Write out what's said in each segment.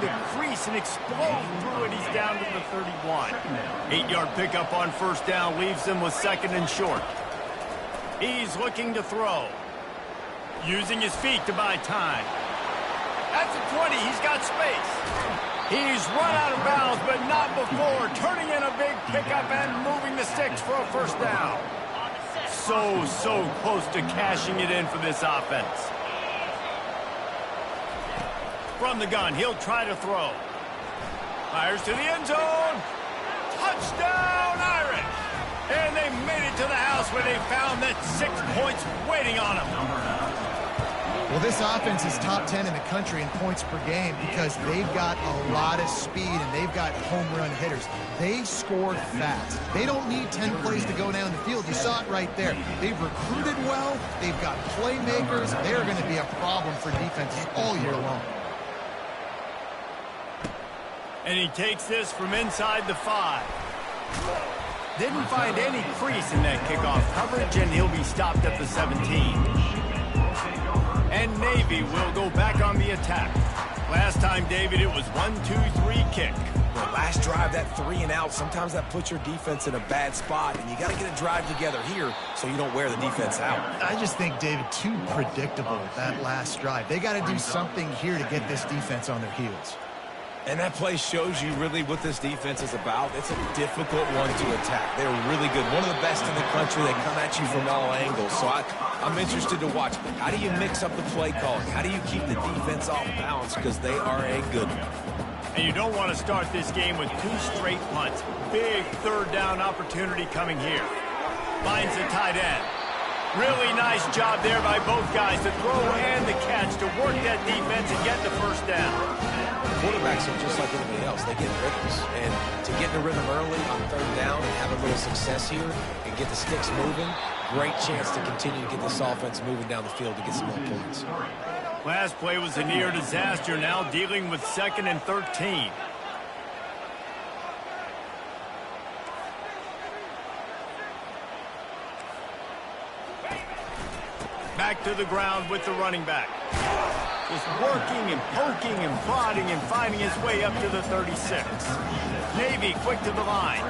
the crease and explode through it. He's down to the 31. 8-yard pickup on first down leaves him with second and short. He's looking to throw. Using his feet to buy time. At the 20, he's got space. He's run out of bounds, but not before. Turning in a big pickup and moving the sticks for a first down. So close to cashing it in for this offense. From the gun, he'll try to throw. Fires to the end zone. Touchdown, Irish! And they made it to the house where they found that 6 points waiting on them. Well, this offense is top 10 in the country in points per game because they've got a lot of speed and they've got home run hitters. They score fast. They don't need 10 plays to go down the field. You saw it right there. They've recruited well. They've got playmakers. They're going to be a problem for defenses all year long. And he takes this from inside the 5. Didn't find any crease in that kickoff coverage, and he'll be stopped at the 17. And Navy will go back on the attack. Last time, David, it was 1-2-3 kick. Well, last drive, that 3 and out, sometimes that puts your defense in a bad spot, and you got to get a drive together here so you don't wear the defense out. I just think, David, too predictable that last drive. They got to do something here to get this defense on their heels. And that play shows you really what this defense is about. It's a difficult one to attack. They're really good. One of the best in the country. They come at you from all angles. So I'm interested to watch. How do you mix up the play calling? How do you keep the defense off balance? Because they are a good one. And you don't want to start this game with 2 straight punts. Big third down opportunity coming here. Finds the tight end. Really nice job there by both guys to throw and the catch to work that defense and get the first down. Quarterbacks are just like anybody else. They get rhythms. And to get in the rhythm early on third down and have a little success here and get the sticks moving, great chance to continue to get this offense moving down the field to get some more points. Last play was a near disaster, now dealing with 2nd and 13. Back to the ground with the running back. Just working and poking and prodding and finding his way up to the 36. Navy quick to the line.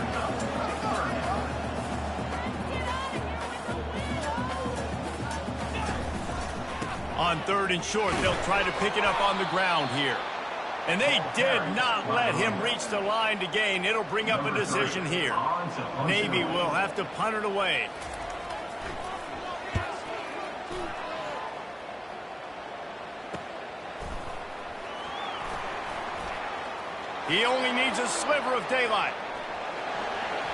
On 3rd and short, they'll try to pick it up on the ground here. And they did not let him reach the line to gain. It'll bring up a decision here. Navy will have to punt it away. He only needs a sliver of daylight.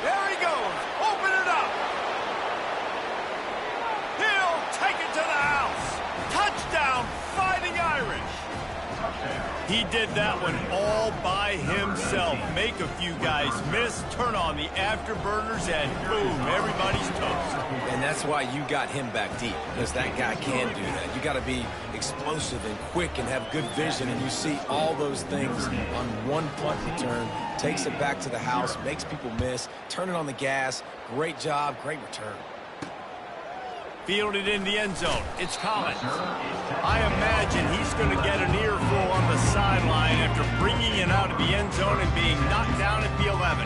There he goes. Open it up. He'll take it to the house. Touchdown, Fighting Irish. He did that one all by himself. Make a few guys miss, turn on the afterburners, and boom, everybody's toast. And that's why you got him back deep, because that guy can do that. You got to be explosive and quick and have good vision, and you see all those things on one punt return. Takes it back to the house, makes people miss, turning on the gas. Great job, great return. Fielded in the end zone. It's Collins. I imagine he's going to get an earful on the sideline after bringing it out of the end zone and being knocked down at the 11.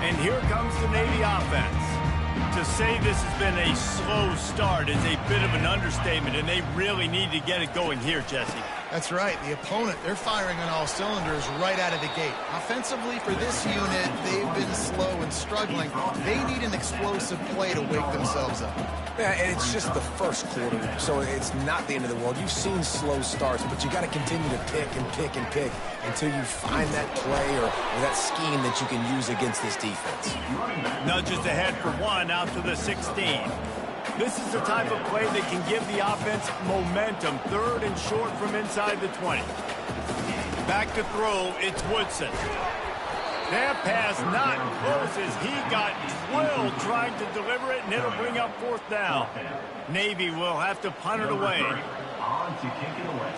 And here comes the Navy offense. To say this has been a slow start is a bit of an understatement, and they really need to get it going here, Jesse. That's right. The opponent, they're firing on all cylinders right out of the gate. Offensively, for this unit, they've been slow and struggling. They need an explosive play to wake themselves up. Yeah, and it's just the first quarter, so it's not the end of the world. You've seen slow starts, but you got to continue to pick and pick and pick until you find that play or that scheme that you can use against this defense. Nudges ahead for 1 out to the 16. This is the type of play that can give the offense momentum. 3rd and short from inside the 20. Back to throw, it's Woodson. That pass not close as he got drilled trying to deliver it, and it'll bring up 4th down. Navy will have to punt it away. On to kick it away.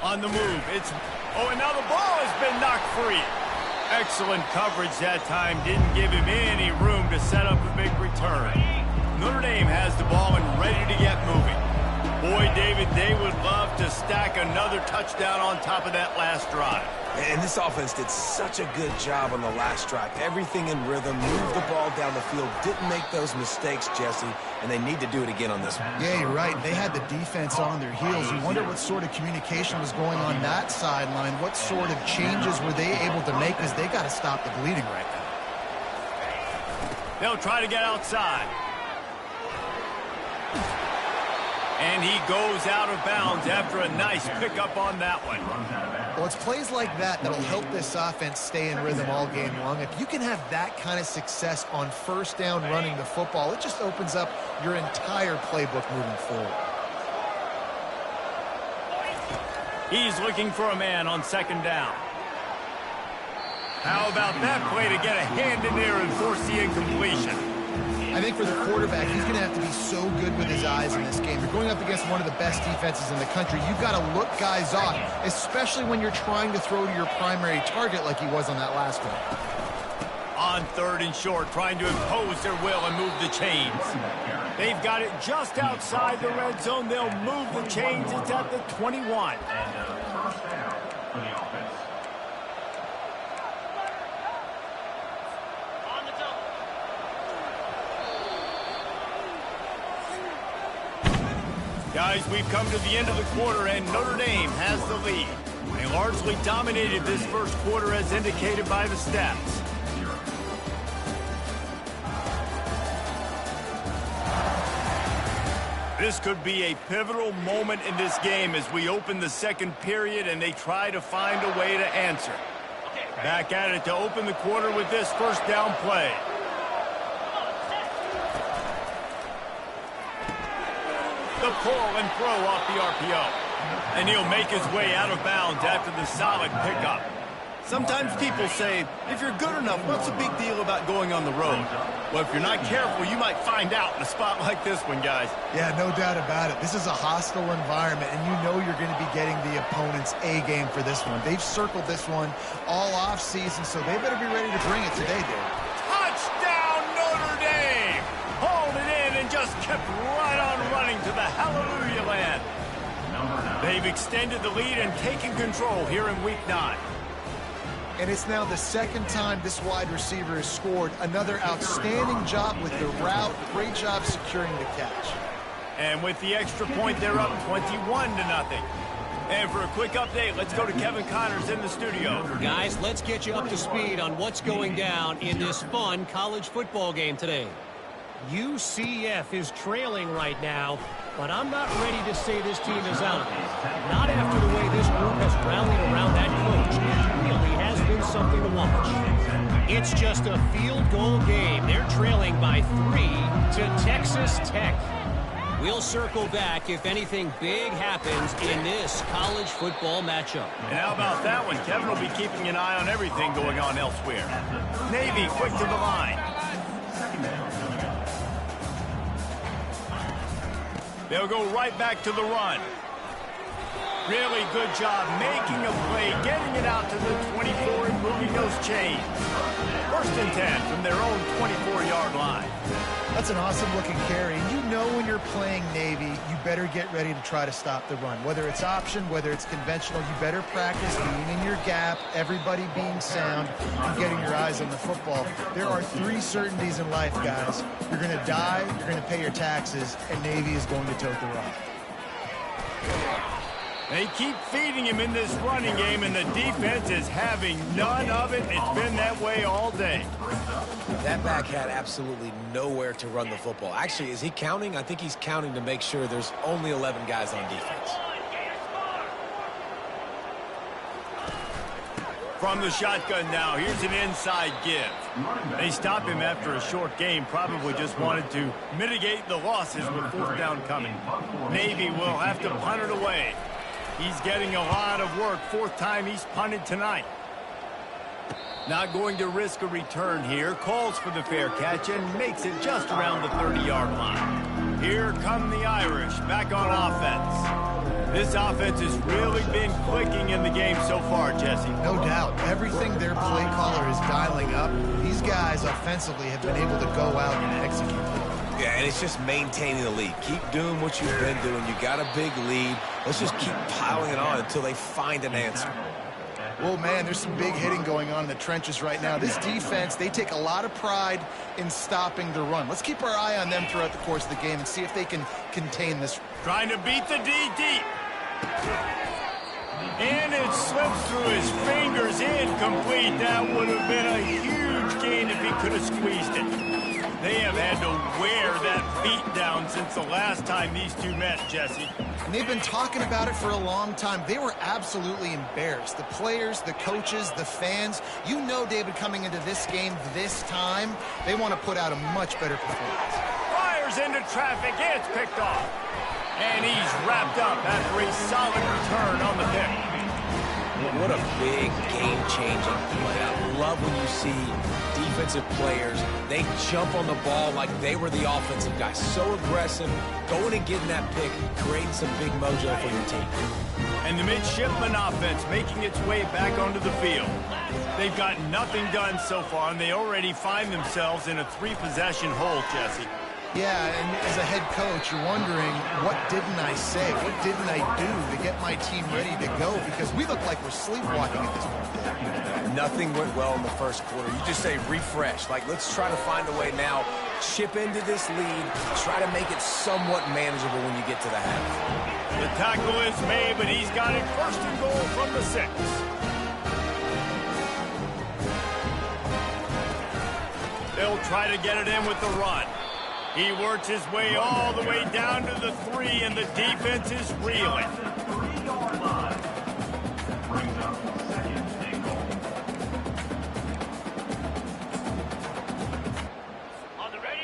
On the move, it's... Oh, and now the ball has been knocked free. Excellent coverage that time. Didn't give him any room to set up a big return. Notre Dame has the ball and ready to get moving. stack another touchdown on top of that last drive. And this offense did such a good job on the last drive. Everything in rhythm, moved the ball down the field, didn't make those mistakes, Jesse, and they need to do it again on this one. Yeah, you're right. They had the defense on their heels. You wonder what sort of communication was going on that sideline. What sort of changes were they able to make, because they got to stop the bleeding right now. They'll try to get outside. And he goes out of bounds after a nice pickup on that one. Well, it's plays like that that'll help this offense stay in rhythm all game long. If you can have that kind of success on first down running the football, it just opens up your entire playbook moving forward. He's looking for a man on second down. How about that play to get a hand in there and force the incompletion? I think for the quarterback, he's going to have to be so good with his eyes in this game. You're going up against one of the best defenses in the country. You've got to look guys off, especially when you're trying to throw to your primary target like he was on that last one. On third and short, trying to impose their will and move the chains. They've got it just outside the red zone. They'll move the chains. It's at the 21. And first down for the offense. Guys, we've come to the end of the quarter, and Notre Dame has the lead. They largely dominated this first quarter as indicated by the stats. This could be a pivotal moment in this game as we open the second period and they try to find a way to answer. Back at it to open the quarter with this first down play. The pull and throw off the RPO. And he'll make his way out of bounds after the solid pickup. Sometimes people say, if you're good enough, what's the big deal about going on the road? Well, if you're not careful, you might find out in a spot like this one, guys. Yeah, no doubt about it. This is a hostile environment, and you know you're going to be getting the opponent's A game for this one. They've circled this one all off season, so they better be ready to bring it today, Dave. Touchdown, Notre Dame! Hauled it in and just kept right on running to the hallelujah land. They've extended the lead and taken control here in Week 9. And it's now the second time this wide receiver has scored. Another outstanding job with the route. Great job securing the catch. And with the extra point, they're up 21-0. And for a quick update, let's go to Kevin Connors in the studio. Guys, let's get you up to speed on what's going down in this fun college football game today. UCF is trailing right now, but I'm not ready to say this team is out. Not after the way this group has rallied around that coach. It really has been something to watch. It's just a field goal game. They're trailing by 3 to Texas Tech. We'll circle back if anything big happens in this college football matchup. And how about that one? Kevin will be keeping an eye on everything going on elsewhere. Navy quick to the line. They'll go right back to the run. Really good job making a play, getting it out to the 24 and moving those chains. First and 10 from their own 24-yard line. That's an awesome-looking carry. You know when you're playing Navy, you better get ready to try to stop the run. Whether it's option, whether it's conventional, you better practice being in your gap, everybody being sound, and getting your eyes on the football. There are 3 certainties in life, guys. You're going to die, you're going to pay your taxes, and Navy is going to tote the rock. They keep feeding him in this running game, and the defense is having none of it. It's been that way all day. That back had absolutely nowhere to run the football. Actually, is he counting? I think he's counting to make sure there's only 11 guys on defense. From the shotgun now, here's an inside give. They stop him after a short game, probably just wanted to mitigate the losses with fourth down coming. Navy will have to punt it away. He's getting a lot of work. 4th time he's punted tonight. Not going to risk a return here. Calls for the fair catch and makes it just around the 30-yard line. Here come the Irish back on offense. This offense has really been clicking in the game so far, Jesse. No doubt. Everything their play caller is dialing up, these guys offensively have been able to go out and execute. Yeah, and it's just maintaining the lead. Keep doing what you've been doing. You got a big lead. Let's just keep piling it on until they find an answer. Well, man, there's some big hitting going on in the trenches right now. This defense, they take a lot of pride in stopping the run. Let's keep our eye on them throughout the course of the game and see if they can contain this. Trying to beat the D deep. And it slips through his fingers, incomplete. That would have been a huge gain if he could have squeezed it. They have had to wear that beat down since the last time these two met, Jesse. And they've been talking about it for a long time. They were absolutely embarrassed. The players, the coaches, the fans. You know, David, coming into this game this time, they want to put out a much better performance. Fires into traffic. It's picked off. And he's wrapped up after a solid return on the pick. What a big game-changing play. I love when you see defensive players, they jump on the ball like they were the offensive guy. So aggressive, going and getting that pick, creating some big mojo for your team. And the midshipman offense making its way back onto the field. They've got nothing done so far, and they already find themselves in a 3-possession hole, Jesse. Yeah, and as a head coach, you're wondering, what didn't I say? What didn't I do to get my team ready to go? Because we look like we're sleepwalking at this point. Nothing went well in the first quarter. You just say refresh. Like, let's try to find a way now. Chip into this lead. Try to make it somewhat manageable when you get to the half. The tackle is made, but he's got it first and goal from the 6. They'll try to get it in with the run. He works his way all the way down to the 3, and the defense is reeling.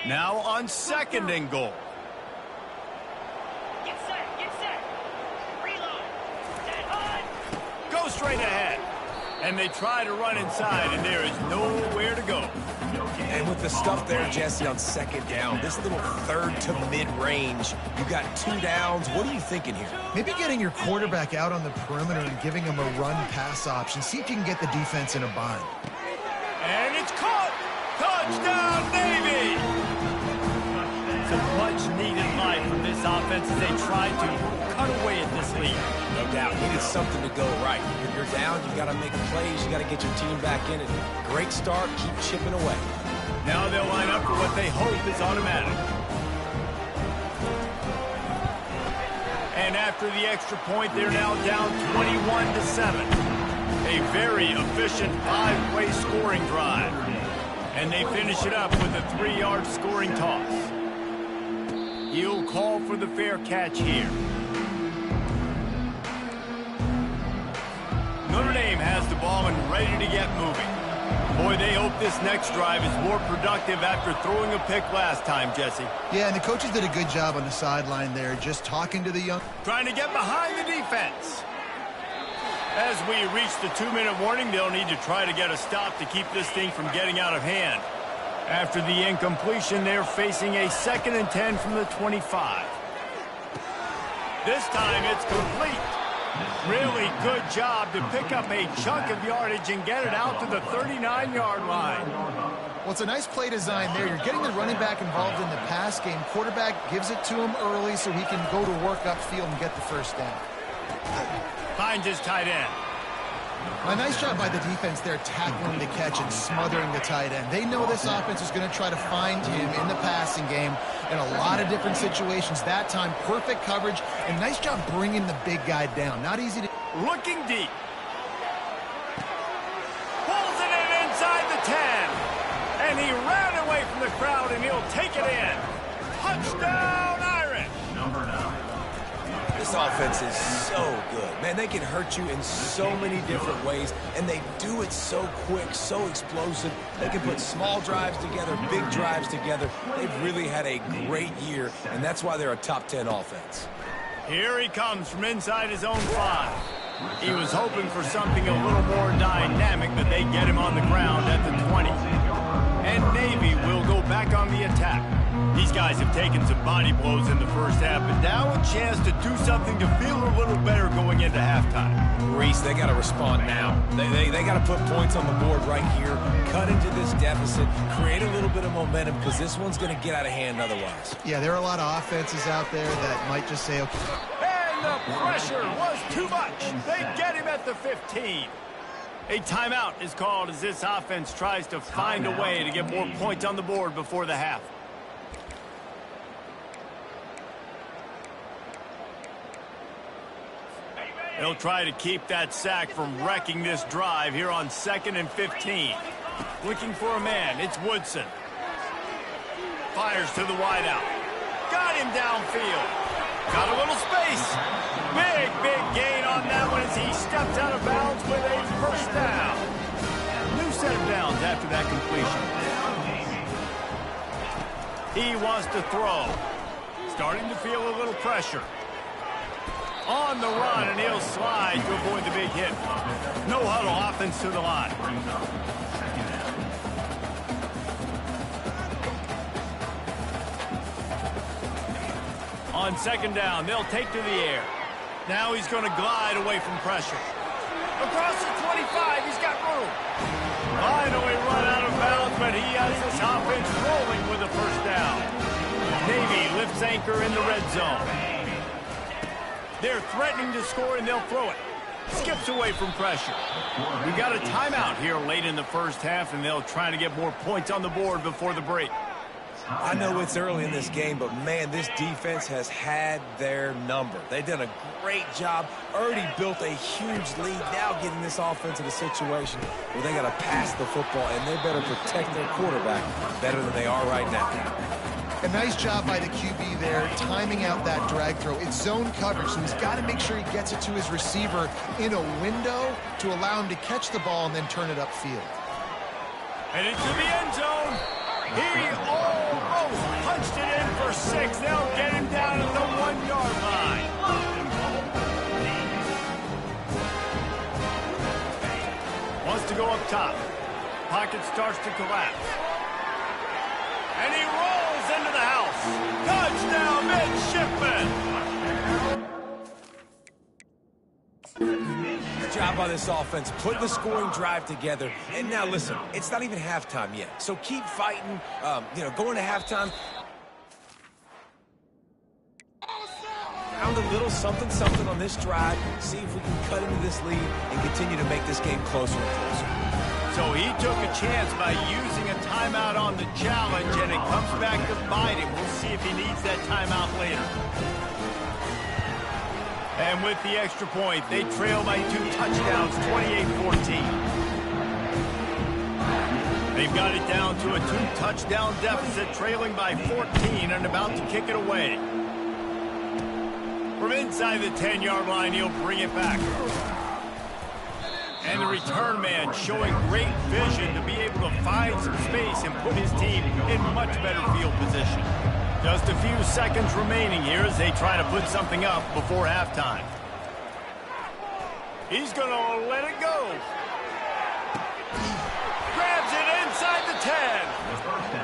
Now on 2nd and goal. Get set. Reload. Set on. Go straight ahead. And they try to run inside, and there is nowhere to go. And with the stuff there, Jesse, on 2nd down, this little 3rd to mid-range, you got 2 downs. What are you thinking here? Maybe getting your quarterback out on the perimeter and giving him a run-pass option. See if you can get the defense in a bind. And it's caught. Touchdown, Navy! Some much-needed life from this offense as they try to cut away at this lead. No doubt. Needed something to go right. If you're down, you got to make plays. You got to get your team back in it. Great start. Keep chipping away. Now they'll line up for what they hope is automatic. And after the extra point, they're now down 21-7. A very efficient 5-play scoring drive. And they finish it up with a 3-yard scoring toss. He'll call for the fair catch here. Notre Dame has the ball and ready to get moving. Boy, they hope this next drive is more productive after throwing a pick last time, Jesse. Yeah, and the coaches did a good job on the sideline there, just talking to the young... Trying to get behind the defense. As we reach the 2-minute warning, they'll need to try to get a stop to keep this thing from getting out of hand. After the incompletion, they're facing a 2nd and 10 from the 25. This time it's complete. Really good job to pick up a chunk of yardage and get it out to the 39-yard line. Well, it's a nice play design there. You're getting the running back involved in the pass game. Quarterback gives it to him early so he can go to work upfield and get the first down. Finds his tight end. A nice job by the defense there, tackling the catch and smothering the tight end. They know this offense is going to try to find him in the passing game in a lot of different situations. That time, perfect coverage, and nice job bringing the big guy down. Not easy to... Looking deep. Pulls it in inside the 10. And he ran away from the crowd, and he'll take it in. Touchdown, Irish! Number 9. This offense is so good. Man, they can hurt you in so many different ways, and they do it so quick, so explosive. They can put small drives together, big drives together. They've really had a great year, and that's why they're a top 10 offense. Here he comes from inside his own 5. He was hoping for something a little more dynamic, but they get him on the ground at the 20. And Navy will go back on the attack. These guys have taken some body blows in the first half, but now a chance to do something to feel a little better going into halftime. Reese, they got to respond now. They got to put points on the board right here, cut into this deficit, create a little bit of momentum, because this one's going to get out of hand otherwise. Yeah, there are a lot of offenses out there that might just say, okay. And the pressure was too much. They get him at the 15. A timeout is called as this offense tries to find a way to get more points on the board before the half. They'll try to keep that sack from wrecking this drive here on 2nd and 15. Looking for a man, it's Woodson. Fires to the wideout. Got him downfield. Got a little space. Big gain on that one as he steps out of bounds with a first down. New set of downs after that completion. He wants to throw. Starting to feel a little pressure. On the run, and he'll slide to avoid the big hit. No huddle offense to the line. On 2nd down, they'll take to the air. Now he's going to glide away from pressure. Across the 25, he's got room. Finally run out of bounds, but he has this offense rolling with a first down. Navy lifts anchor in the red zone. They're threatening to score, and they'll throw it. Skips away from pressure. We got a timeout here late in the first half, and they'll try to get more points on the board before the break. I know it's early in this game, but, man, this defense has had their number. They've done a great job, already built a huge lead, now getting this offense in a situation where they got to pass the football, and they better protect their quarterback better than they are right now. A nice job by the QB there, timing out that drag throw. It's zone coverage, so he's got to make sure he gets it to his receiver in a window to allow him to catch the ball and then turn it upfield. Headed to the end zone. He almost punched it in for 6. They'll get him down at the 1-yard line. Wants to go up top. Pocket starts to collapse. And he rolls into the house. Touchdown, midshipman. Good job by this offense, put the scoring drive together. And now listen, it's not even halftime yet. So keep fighting, going to halftime. Found a little something on this drive. See if we can cut into this lead and continue to make this game closer and closer. So he took a chance by using a timeout on the challenge, and it comes back to bite him. We'll see if he needs that timeout later. And with the extra point, they trail by 2 touchdowns, 28-14. They've got it down to a 2-touchdown deficit, trailing by 14 and about to kick it away. From inside the 10-yard line, he'll bring it back. And the return man showing great vision to be able to find some space and put his team in much better field position. Just a few seconds remaining here as they try to put something up before halftime. He's going to let it go. Grabs it inside the 10.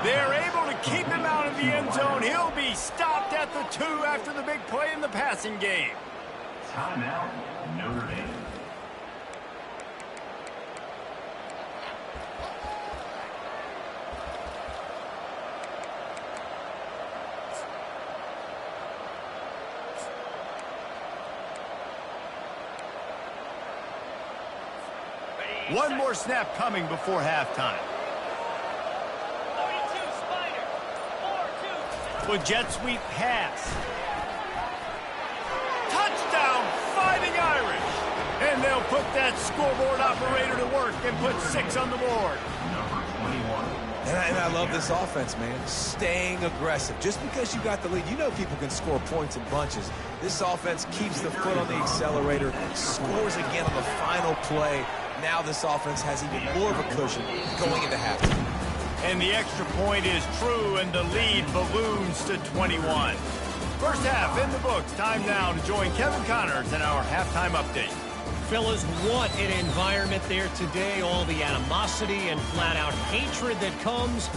They're able to keep him out of the end zone. He'll be stopped at the 2 after the big play in the passing game. Timeout, Notre Dame. One more snap coming before halftime. 42, Spider. 4-2. With jet sweep pass. Touchdown, Fighting Irish. And they'll put that scoreboard operator to work and put 6 on the board. Number 21. And I love this offense, man. Staying aggressive. Just because you got the lead, you know people can score points in bunches. This offense keeps the foot on the accelerator, scores again on the final play. Now this offense has even more of a cushion going into halftime. And the extra point is true, and the lead balloons to 21. First half in the books. Time now to join Kevin Connors in our halftime update. Fellas, what an environment there today. All the animosity and flat-out hatred that comes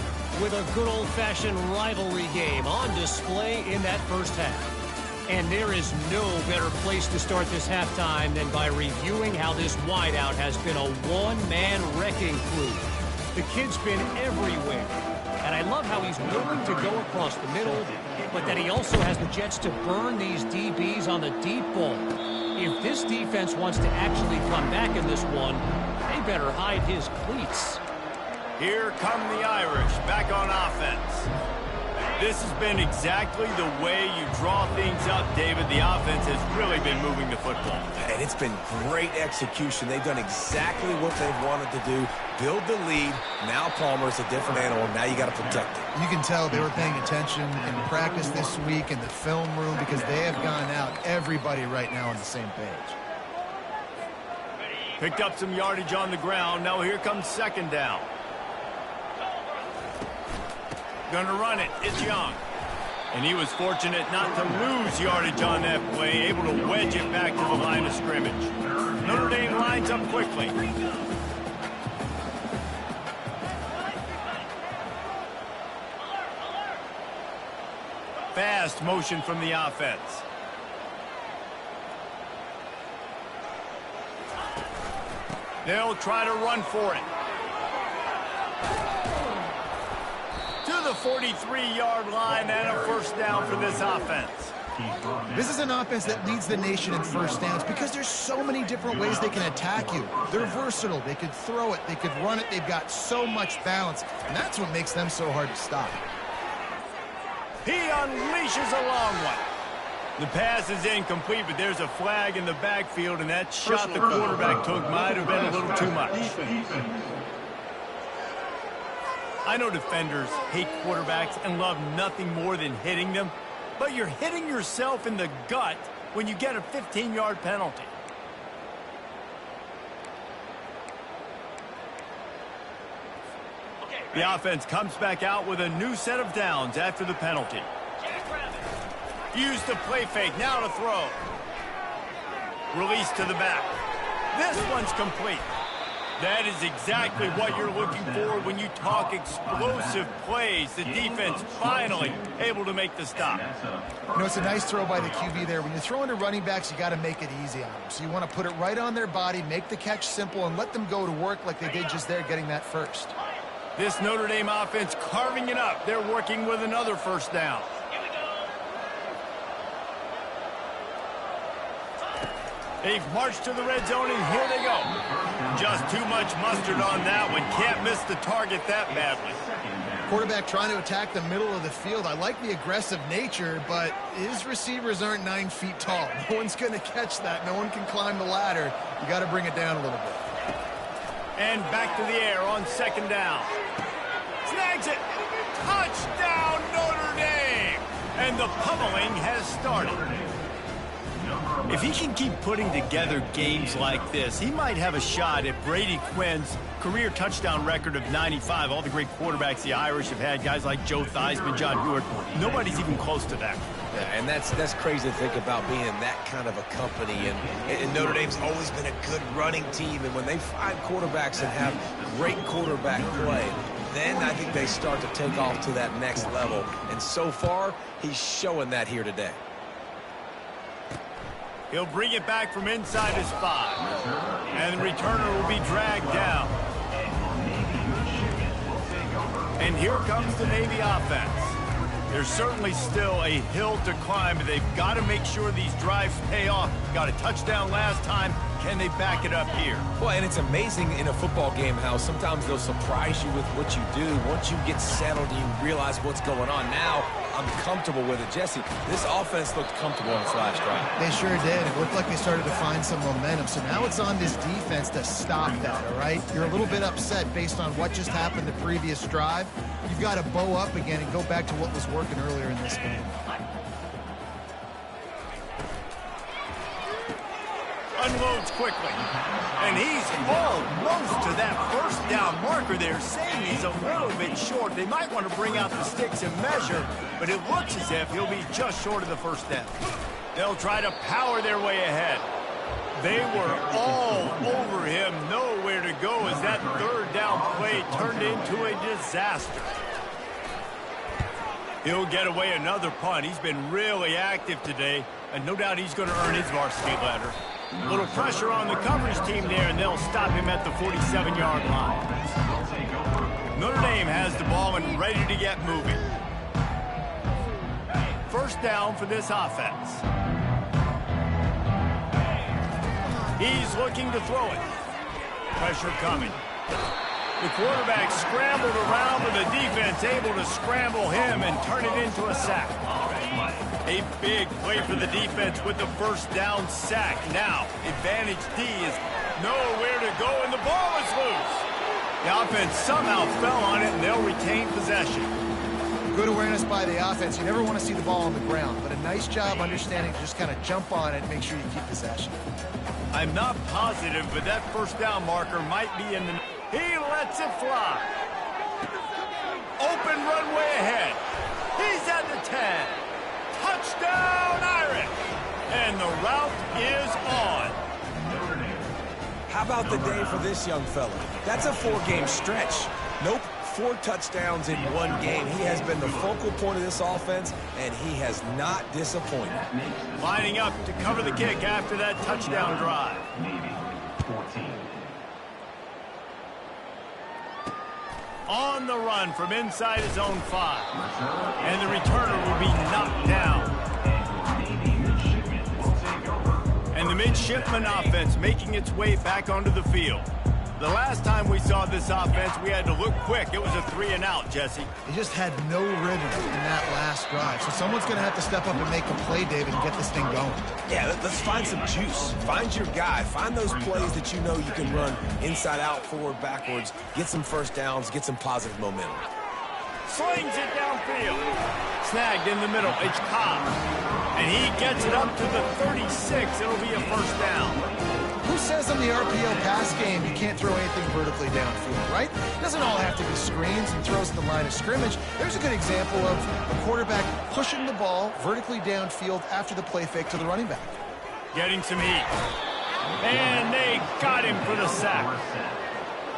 with a good old-fashioned rivalry game on display in that first half. And there is no better place to start this halftime than by reviewing how this wideout has been a one-man wrecking crew. The kid's been everywhere. And I love how he's willing to go across the middle, but that he also has the Jets to burn these DBs on the deep ball. If this defense wants to actually come back in this one, they better hide his cleats. Here come the Irish back on offense. This has been exactly the way you draw things up, David. The offense has really been moving the football. And it's been great execution. They've done exactly what they've wanted to do. Build the lead. Now Palmer's a different animal. Now you got to protect it. You can tell they were paying attention in practice this week in the film room because they have gone out, everybody right now on the same page. Picked up some yardage on the ground. Now here comes second down. Gonna run it. It's Young. And he was fortunate not to lose yardage on that play, able to wedge it back to the line of scrimmage. Notre Dame lines up quickly. Fast motion from the offense. They'll try to run for it. To the 43-yard line and a first down for this offense. This is an offense that leads the nation in first downs because there's so many different ways they can attack you. They're versatile. They could throw it. They could run it. They've got so much balance, and that's what makes them so hard to stop. He unleashes a long one. The pass is incomplete, but there's a flag in the backfield, and that shot the quarterback took might have been a little too much. I know defenders hate quarterbacks and love nothing more than hitting them, but you're hitting yourself in the gut when you get a 15-yard penalty. The offense comes back out with a new set of downs after the penalty. Use the play fake, now to throw. Release to the back. This one's complete. That is exactly what you're looking for when you talk explosive plays. The defense finally able to make the stop. You know, it's a nice throw by the QB there. When you're throwing to running backs, you got to make it easy on them. So you want to put it right on their body, make the catch simple, and let them go to work like they did just there, getting that first. This Notre Dame offense carving it up. They're working with another first down. They've marched to the red zone, and here they go. Just too much mustard on that one. Can't miss the target that badly. Quarterback trying to attack the middle of the field. I like the aggressive nature, but his receivers aren't 9 feet tall. No one's going to catch that. No one can climb the ladder. You got to bring it down a little bit. And back to the air on second down. Snags it. Touchdown, Notre Dame. And the pummeling has started. If he can keep putting together games like this, he might have a shot at Brady Quinn's career touchdown record of 95. All the great quarterbacks the Irish have had, guys like Joe Theismann, John Hewitt, nobody's even close to that. Yeah, and that's crazy to think about being that kind of a company. And Notre Dame's always been a good running team. And when they find quarterbacks and have great quarterback play, then I think they start to take off to that next level. And so far, he's showing that here today. He'll bring it back from inside his 5. And the returner will be dragged down. And here comes the Navy offense. There's certainly still a hill to climb, but they've got to make sure these drives pay off. Got a touchdown last time. Can they back it up here? Well, and it's amazing in a football game how sometimes they'll surprise you with what you do. Once you get settled, you realize what's going on. Now, I'm comfortable with it. Jesse, this offense looked comfortable on this last drive. They sure did. It looked like they started to find some momentum. So now it's on this defense to stop that, all right? You're a little bit upset based on what just happened the previous drive. You've got to bow up again and go back to what was working earlier in this game. Unloads quickly. And he's almost to that first down marker there, saying he's a little bit short. They might want to bring out the sticks and measure, but it looks as if he'll be just short of the first down. They'll try to power their way ahead. They were all over him, nowhere to go as that third down play turned into a disaster. He'll get away another punt. He's been really active today, and no doubt he's going to earn his varsity letter. A little pressure on the coverage team there, and they'll stop him at the 47-yard line. Notre Dame has the ball and ready to get moving. First down for this offense. He's looking to throw it. Pressure coming. The quarterback scrambled around, but the defense able to scramble him and turn it into a sack. A big play for the defense with the first down sack. Now, advantage D is nowhere to go, and the ball is loose. The offense somehow fell on it, and they'll retain possession. Good awareness by the offense. You never want to see the ball on the ground, but a nice job understanding to just kind of jump on it and make sure you keep possession. I'm not positive, but that first down marker might be in the... He lets it fly. Open runway ahead. He's at the 10. Touchdown, Irish. And the route is on. How about the day for this young fella? That's a 4-game stretch. Nope, 4 touchdowns in 1 game. He has been the focal point of this offense, and he has not disappointed. Lining up to cover the kick after that touchdown drive. On the run from inside his own 5. And the returner will be knocked down. And the midshipman offense making its way back onto the field. The last time we saw this offense, we had to look quick. It was a 3-and-out, Jesse. He just had no rhythm in that last drive. So someone's going to have to step up and make a play, David, and get this thing going. Yeah, let's find some juice. Find your guy. Find those plays that you know you can run inside out, forward, backwards. Get some first downs. Get some positive momentum. Slings it downfield. Snagged in the middle. It's Cobb. And he gets it up to the 36. It'll be a first down. Who says in the RPO pass game you can't throw anything vertically downfield, right? It doesn't all have to be screens and throws at the line of scrimmage. There's a good example of a quarterback pushing the ball vertically downfield after the play fake to the running back. Getting some heat. And they got him for the sack.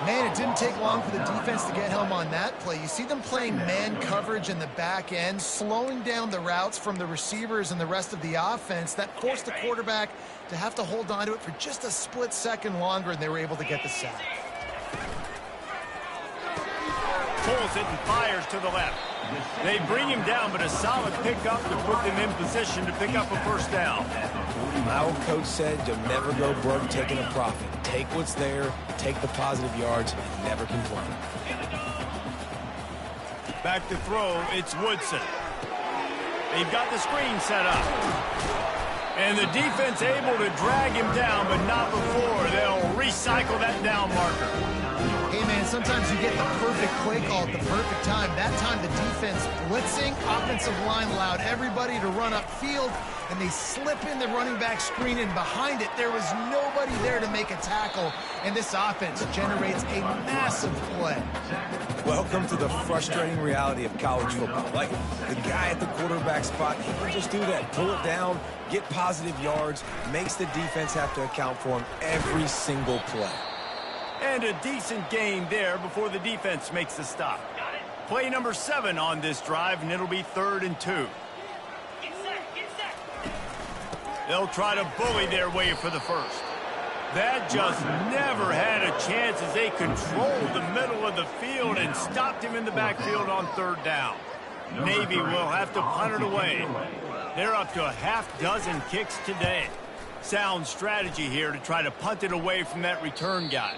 Man, it didn't take long for the defense to get home on that play. You see them playing man coverage in the back end, slowing down the routes from the receivers and the rest of the offense. That forced the quarterback to have to hold on to it for just a split second longer, and they were able to get the sack. Pulls it and fires to the left. They bring him down, but a solid pickup to put them in position to pick up a first down. My old coach said you'll never go broke taking a profit. Take what's there, take the positive yards, and never complain. Back to throw, it's Woodson. They've got the screen set up. And the defense able to drag him down, but not before they'll recycle that down marker. Hey, man, sometimes you get the perfect play call at the perfect time. That time the defense blitzing, offensive line allowed everybody to run upfield, and they slip in the running back screen, and behind it there was nobody there to make a tackle, and this offense generates a massive play. Welcome to the frustrating reality of college football. Like, the guy at the quarterback spot, he can just do that. Pull it down, get positive yards, makes the defense have to account for him every single play. And a decent gain there before the defense makes the stop. Play number 7 on this drive, and it'll be 3rd and 2. They'll try to bully their way for the first. That just never had a chance as they controlled the middle of the field and stopped him in the backfield on 3rd down. Navy will have to punt it away. They're up to a half-dozen kicks today. Sound strategy here to try to punt it away from that return guy.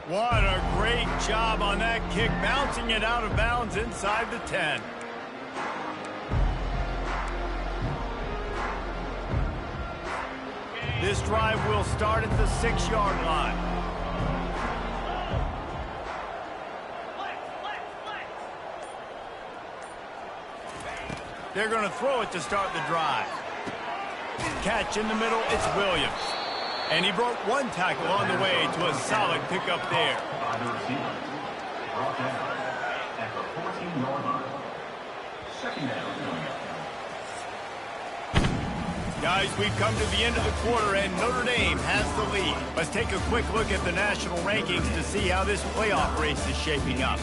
What a great job on that kick, bouncing it out of bounds inside the 10. This drive will start at the 6-yard line. They're going to throw it to start the drive. Catch in the middle, it's Williams. And he broke one tackle on the way to a solid pickup there. Guys, we've come to the end of the quarter, and Notre Dame has the lead. Let's take a quick look at the national rankings to see how this playoff race is shaping up.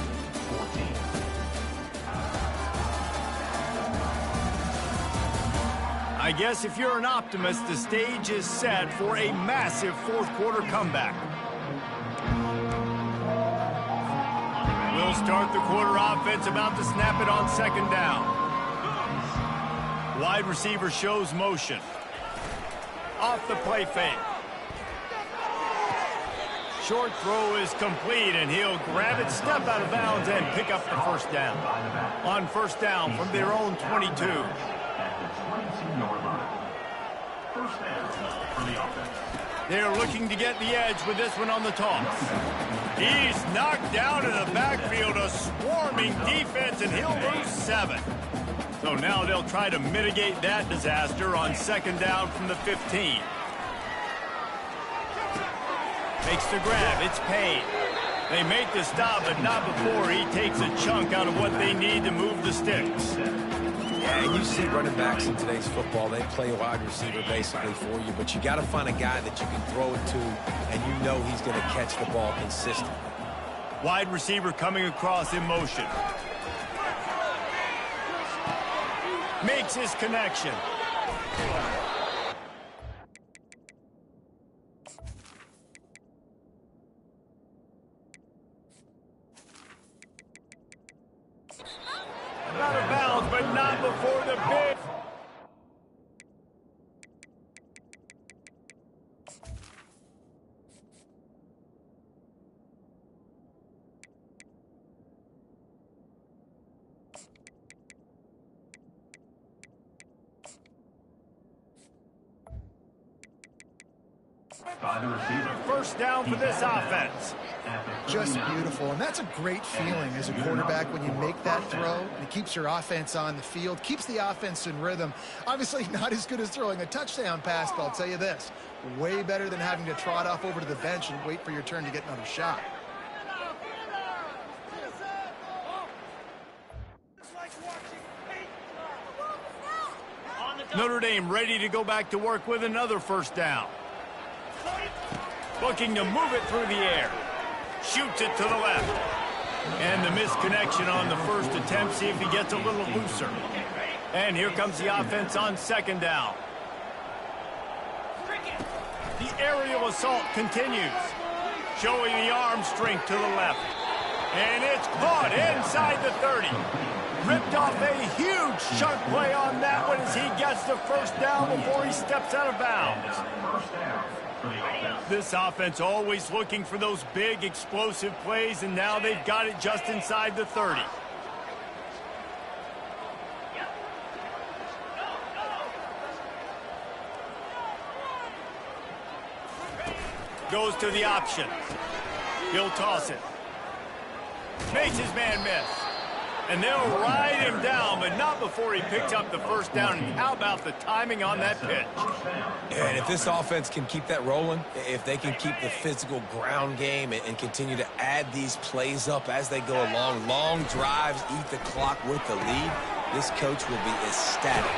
I guess if you're an optimist, the stage is set for a massive fourth quarter comeback. We'll start the quarter offense about to snap it on second down. Wide receiver shows motion. Off the play fake. Short throw is complete, and he'll grab it, step out of bounds, and pick up the first down. On first down from their own 22. At the 22-yard line. First down for the offense. They're looking to get the edge with this one on the toss. He's knocked down in the backfield, a swarming defense, and he'll lose 7. So now they'll try to mitigate that disaster on second down from the 15. Makes the grab. It's paid. They make the stop, but not before he takes a chunk out of what they need to move the sticks. Yeah, and you see running backs in today's football, they play wide receiver basically for you, but you got to find a guy that you can throw it to, and you know he's going to catch the ball consistently. Wide receiver coming across in motion. Makes his connection. Out of bounds, but not before the big. By the receiver. First down for this offense. Just beautiful, and that's a great feeling as a quarterback when you make that throw, and it keeps your offense on the field, keeps the offense in rhythm. Obviously not as good as throwing a touchdown pass, but I'll tell you this, way better than having to trot off over to the bench and wait for your turn to get another shot. Notre Dame ready to go back to work with another first down. Looking to move it through the air. Shoots it to the left. And the misconnection on the first attempt. See if he gets a little looser. And here comes the offense on second down. The aerial assault continues. Showing the arm strength to the left. And it's caught inside the 30. Ripped off a huge chunk play on that one as he gets the first down before he steps out of bounds. This offense always looking for those big explosive plays, and now they've got it just inside the 30. Goes to the option. He'll toss it. Makes his man miss. And they'll ride him down, but not before he picks up the first down. And how about the timing on that pitch? And if this offense can keep that rolling, if they can keep the physical ground game and continue to add these plays up as they go along, long drives, eat the clock with the lead, this coach will be ecstatic.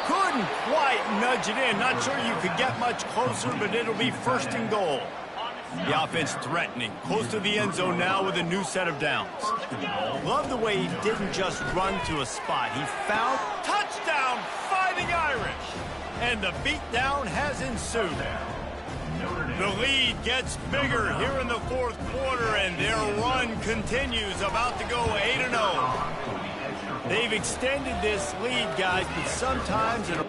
Couldn't quite nudge it in. Not sure you could get much closer, but it'll be first and goal. The offense threatening, close to the end zone now with a new set of downs. Love the way he didn't just run to a spot. He found touchdown, Fighting Irish. And the beatdown has ensued. The lead gets bigger here in the fourth quarter, and their run continues, about to go 8-0. They've extended this lead, guys, but sometimes in a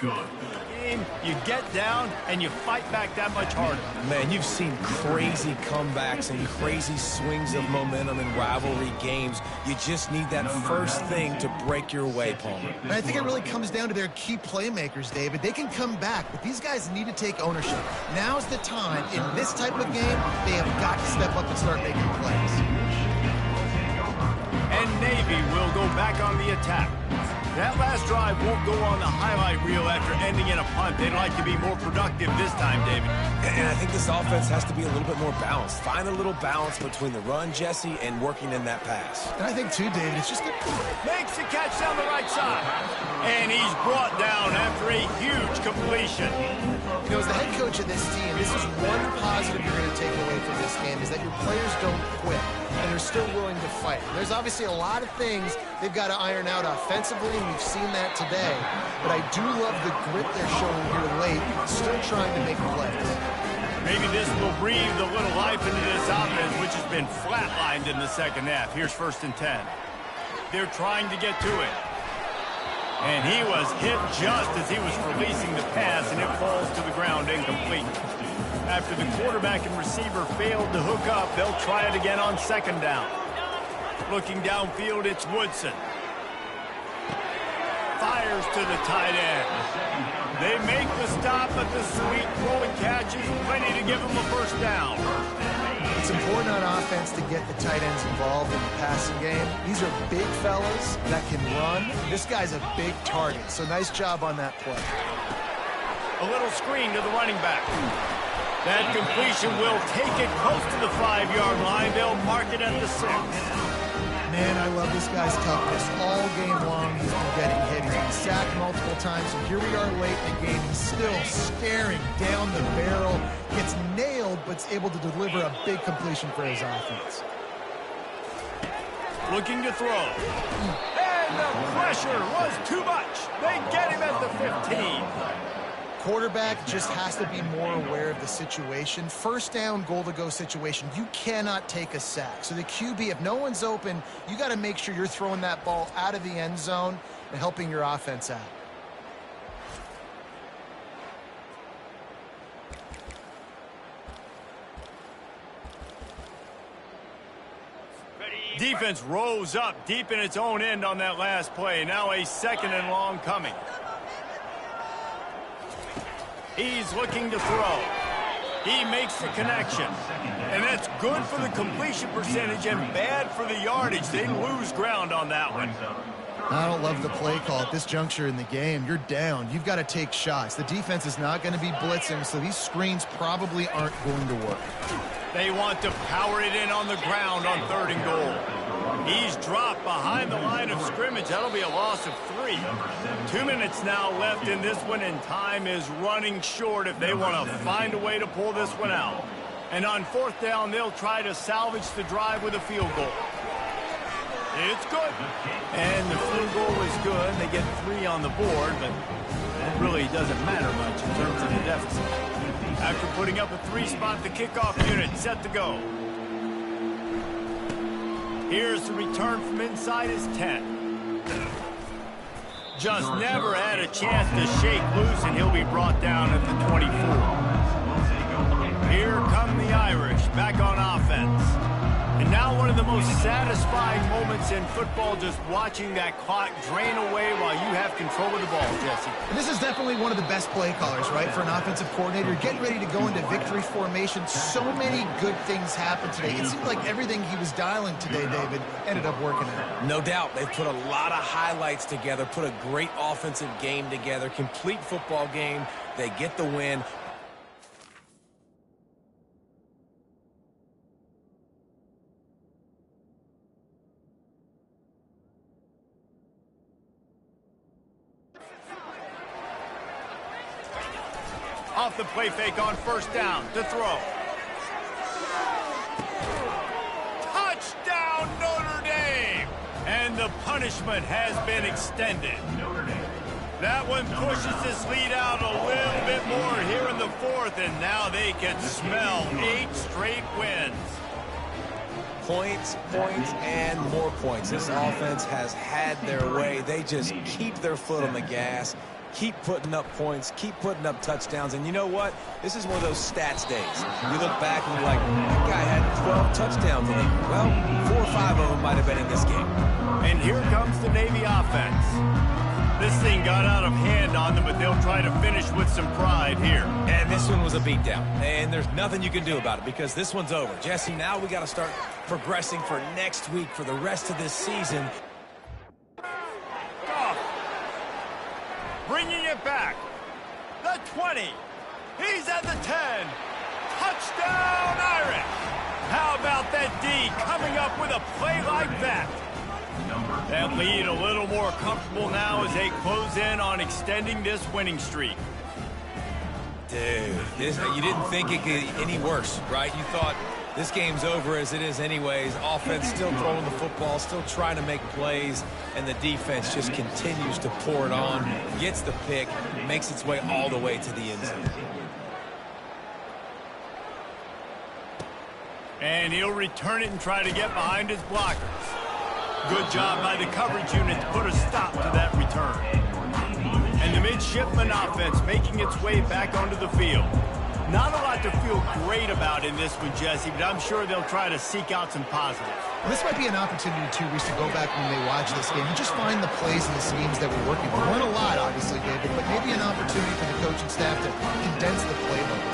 Good. You get down and you fight back that much harder. Man, you've seen crazy comebacks and crazy swings of momentum in rivalry games. You just need that first thing to break your way, Palmer. And I think it really comes down to their key playmakers, David. They can come back, but these guys need to take ownership. Now's the time. In this type of game, they have got to step up and start making plays. And Navy will go back on the attack. That last drive won't go on the highlight reel after ending in a punt. They'd like to be more productive this time, David. And I think this offense has to be a little bit more balanced. Find a little balance between the run, Jesse, and working in that pass. And I think, too, David, it's just good. Makes the catch down the right side. And he's brought down after a huge completion. You know, as the head coach of this team, this is one positive you're going to take away from this game, is that your players don't quit, and they're still willing to fight. There's obviously a lot of things they've got to iron out offensively, and we've seen that today. But I do love the grit they're showing here late, still trying to make plays. Maybe this will breathe a little life into this offense, which has been flatlined in the second half. Here's 1st and 10. They're trying to get to it. And he was hit just as he was releasing the pass, and it falls to the ground incomplete. After the quarterback and receiver failed to hook up, they'll try it again on 2nd down. Looking downfield, it's Woodson. Fires to the tight end. They make the stop, but the sweet throwing catch is plenty to give them a 1st down. It's important on offense to get the tight ends involved in the passing game. These are big fellas that can run. This guy's a big target, so nice job on that play. A little screen to the running back. That completion will take it close to the 5-yard line. They'll mark it at the 6. Man, I love this guy's toughness. All game long, he's been getting hit. He's been sacked multiple times, and here we are late in the game. He's still staring down the barrel. Gets nailed, but is able to deliver a big completion for his offense. Looking to throw. And the pressure was too much. They get him at the 15. Quarterback just has to be more aware of the situation. 1st down, goal-to-go situation. You cannot take a sack. So the QB, if no one's open, you got to make sure you're throwing that ball out of the end zone and helping your offense out. Defense rose up deep in its own end on that last play. Now a 2nd and long coming. He's looking to throw. He makes the connection. And that's good for the completion percentage and bad for the yardage. They lose ground on that one. I don't love the play call at this juncture in the game. You're down. You've got to take shots. The defense is not going to be blitzing, so these screens probably aren't going to work. They want to power it in on the ground on 3rd and goal. He's dropped behind the line of scrimmage. That'll be a loss of 3. 2 minutes now left in this one, and time is running short if they want to find a way to pull this one out. And on 4th down, they'll try to salvage the drive with a field goal. It's good. And the field goal is good. They get 3 on the board, but that really doesn't matter much in terms of the deficit. After putting up a 3-spot, the kickoff unit set to go. Here's the return from inside his 10. Just never had a chance to shake loose, and he'll be brought down at the 24. Here come the Irish back on offense. And now one of the most satisfying moments in football, just watching that clock drain away while you have control of the ball, Jesse. And this is definitely one of the best play callers, right, for an offensive coordinator. You're getting ready to go into victory formation. So many good things happened today. It seemed like everything he was dialing today, David, ended up working out. No doubt. They've put a lot of highlights together, put a great offensive game together, complete football game. They get the win. Off the play fake on 1st down to throw. Touchdown, Notre Dame! And the punishment has been extended. That one pushes this lead out a little bit more here in the 4th, and now they can smell 8 straight wins. Points, points, and more points. This offense has had their way. They just keep their foot on the gas keep putting up points, keep putting up touchdowns. And you know what? This is one of those stats days. You look back and you're like, that guy had 12 touchdowns in it. Well, 4 or 5 of them might have been in this game. And here comes the Navy offense. This thing got out of hand on them, but they'll try to finish with some pride here. And this one was a beatdown. And there's nothing you can do about it because this one's over. Jesse, now we got to start progressing for next week, for the rest of this season. Bringing it back. The 20. He's at the 10. Touchdown, Irish. How about that D coming up with a play like that? That lead a little more comfortable now as they close in on extending this winning streak. Dude, you didn't think it could get any worse, right? You thought this game's over as it is anyways. Offense still throwing the football, still trying to make plays, and the defense just continues to pour it on, gets the pick, makes its way all the way to the end zone. And he'll return it and try to get behind his blockers. Good job by the coverage unit to put a stop to that return. And the midshipman offense making its way back onto the field. Not a lot to feel great about in this one, Jesse, but I'm sure they'll try to seek out some positives. Well, this might be an opportunity, too, Reese, to go back when they watch this game and just find the plays and the schemes that we're working with. There weren't a lot, obviously, David, but maybe an opportunity for the coaching staff to condense the playbook.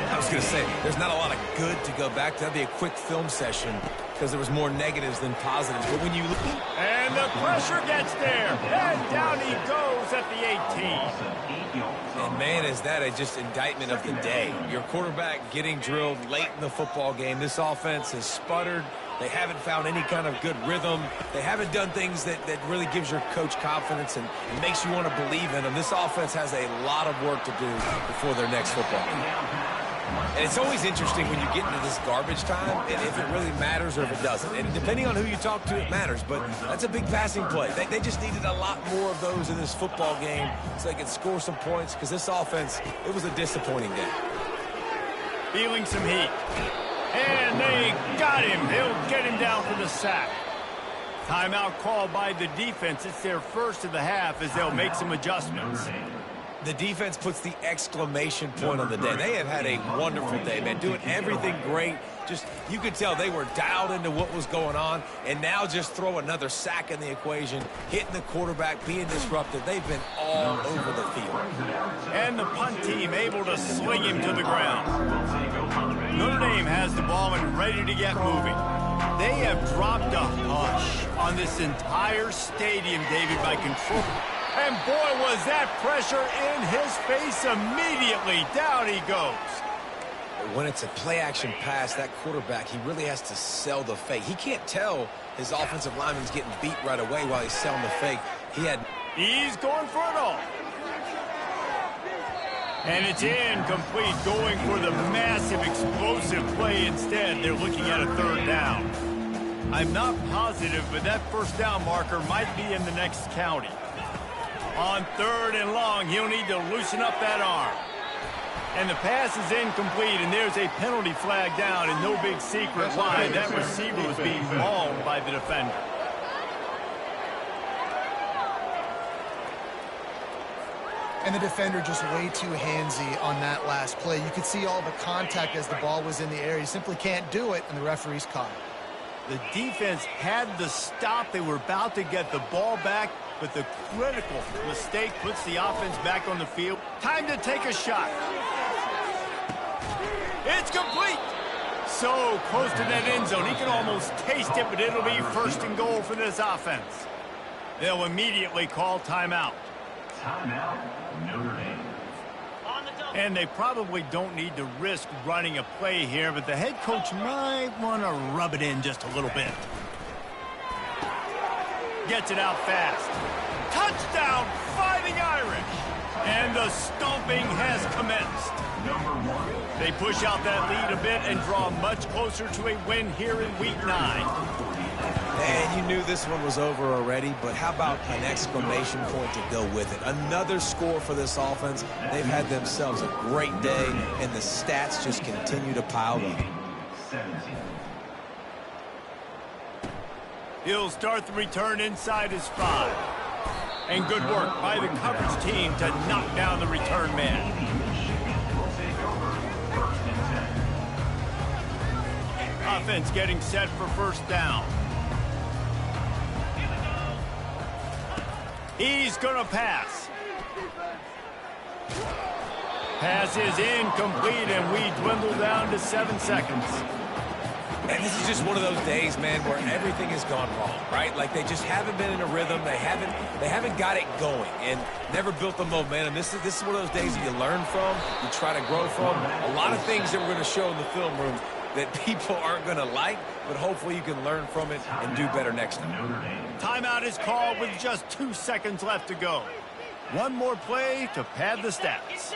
I was going to say, there's not a lot of good to go back to. That'd be a quick film session because there was more negatives than positives. But when you look... And the pressure gets there. And down he goes at the 18. And, man, is that just indictment of the day. Your quarterback getting drilled late in the football game. This offense has sputtered. They haven't found any kind of good rhythm. They haven't done things that really gives your coach confidence and makes you want to believe in them. This offense has a lot of work to do before their next football game. And it's always interesting when you get into this garbage time and if it really matters or if it doesn't. And depending on who you talk to, it matters. But that's a big passing play. They just needed a lot more of those in this football game so they could score some points because this offense, it was a disappointing day. Feeling some heat. And they got him. They'll get him down for the sack. Timeout called by the defense. It's their first of the half as they'll make some adjustments. The defense puts the exclamation point on the day. They have had a wonderful day, man, doing everything great. Just, you could tell they were dialed into what was going on, and now just throw another sack in the equation, hitting the quarterback, being disruptive. They've been all over the field. And the punt team able to sling him to the ground. Notre Dame has the ball and ready to get moving. They have dropped a hush on this entire stadium, David, by control. And boy, was that pressure in his face immediately. Down he goes. When it's a play-action pass, that quarterback, he really has to sell the fake. He can't tell his offensive lineman's getting beat right away while he's selling the fake. He's going for it all. And it's incomplete, going for the massive explosive play instead. They're looking at a third down. I'm not positive, but that first down marker might be in the next county. On third and long, he'll need to loosen up that arm. And the pass is incomplete, and there's a penalty flag down, and no big secret why. That receiver was being mauled by the defender. And the defender just way too handsy on that last play. You could see all the contact as the ball was in the air. You simply can't do it, and the referee's caught it. The defense had the stop. They were about to get the ball back, but the critical mistake puts the offense back on the field. Time to take a shot. It's complete. So close to that end zone. He can almost taste it, but it'll be first and goal for this offense. They'll immediately call timeout. Timeout, Notre Dame. And they probably don't need to risk running a play here, but the head coach might want to rub it in just a little bit. Gets it out fast. Touchdown, Fighting Irish. And the stomping has commenced. They push out that lead a bit and draw much closer to a win here in Week 9. And you knew this one was over already, but how about an exclamation point to go with it? Another score for this offense. They've had themselves a great day, and the stats just continue to pile up. He'll start the return inside his 5. And good work by the coverage team to knock down the return man. Offense getting set for first down. He's going to pass. Pass is incomplete, and we dwindle down to 7 seconds. And this is just one of those days, man, where everything has gone wrong, right? Like they just haven't been in a rhythm. They haven't got it going and never built the momentum. This is one of those days that you learn from, you try to grow from. A lot of things that we're going to show in the film room that people aren't going to like, but hopefully you can learn from it and do better next time. Timeout is called with just 2 seconds left to go. One more play to pad the stats.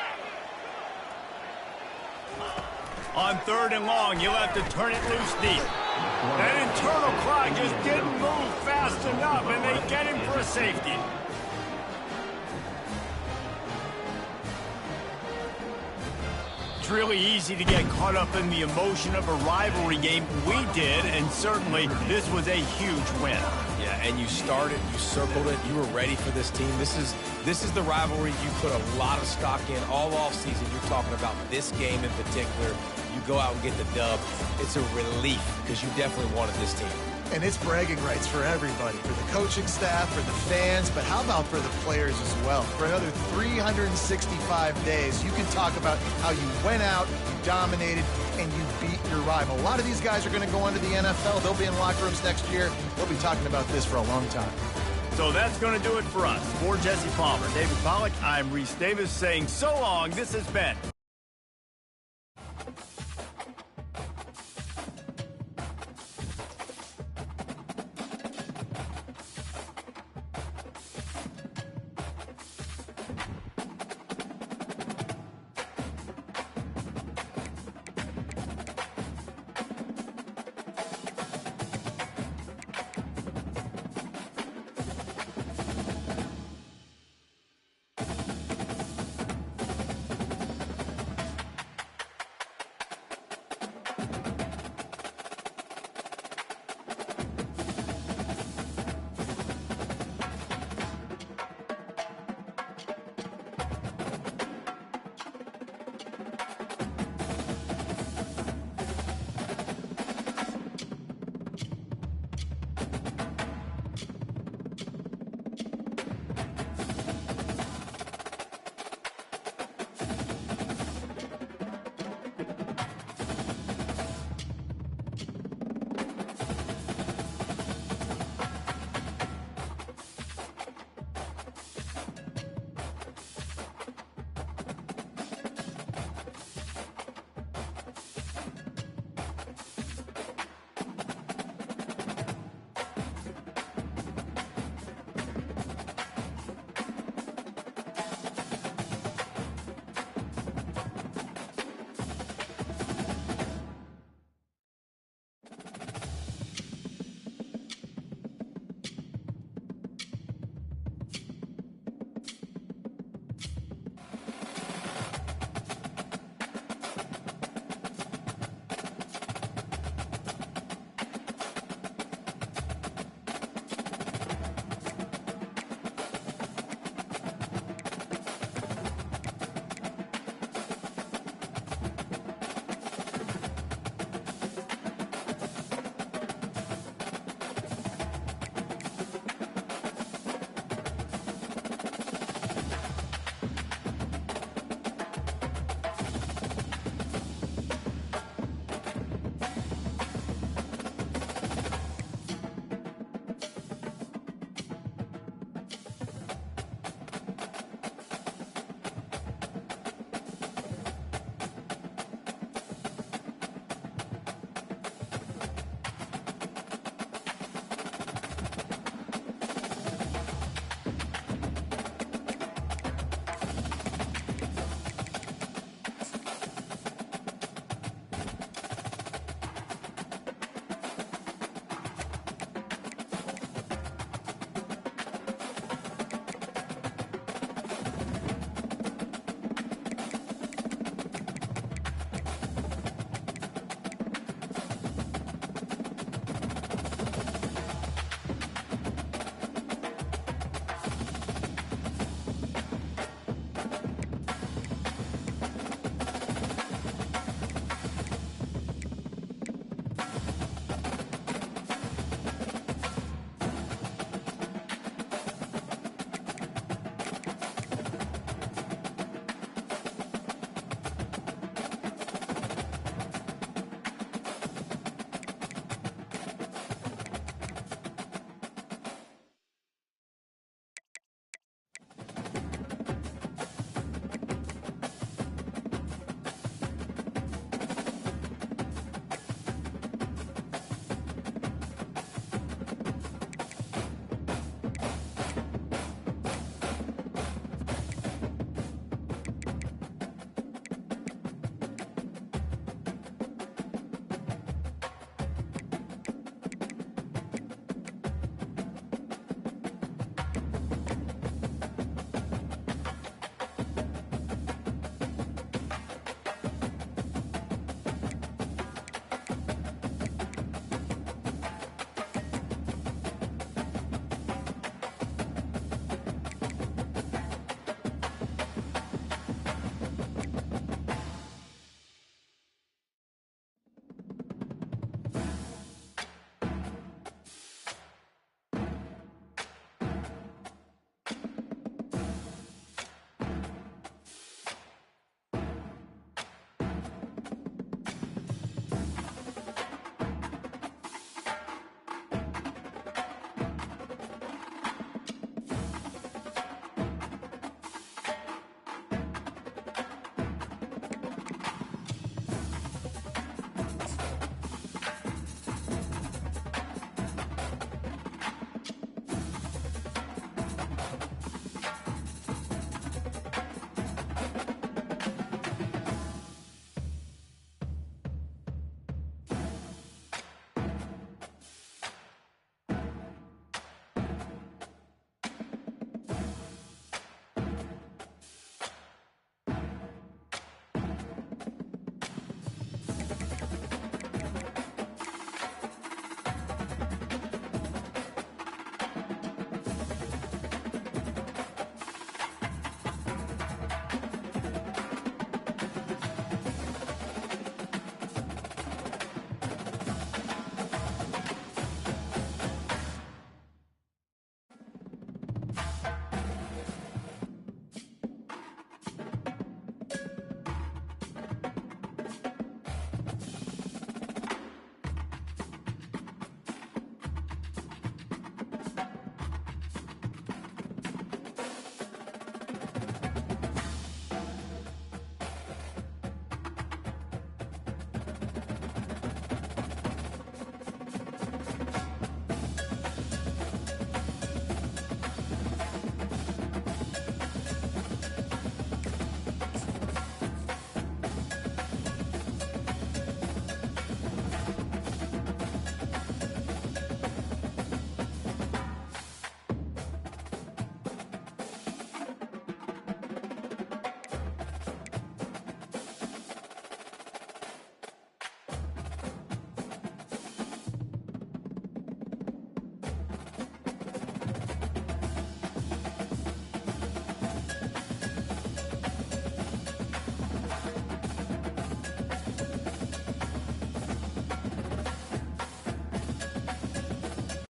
On 3rd and long, you'll have to turn it loose deep. That internal clock just didn't move fast enough, and they get him for a safety. It's really easy to get caught up in the emotion of a rivalry game. We did, and certainly this was a huge win. Yeah, and you started, you circled it, you were ready for this team. This is the rivalry you put a lot of stock in all offseason. You're talking about this game in particular. You go out and get the dub. It's a relief because you definitely wanted this team. And it's bragging rights for everybody, for the coaching staff, for the fans, but how about for the players as well? For another 365 days, you can talk about how you went out, you dominated, and you beat your rival. A lot of these guys are going to go on to the NFL. They'll be in locker rooms next year. They'll be talking about this for a long time. So that's going to do it for us. For Jesse Palmer, David Pollack, I'm Reese Davis saying so long. This has been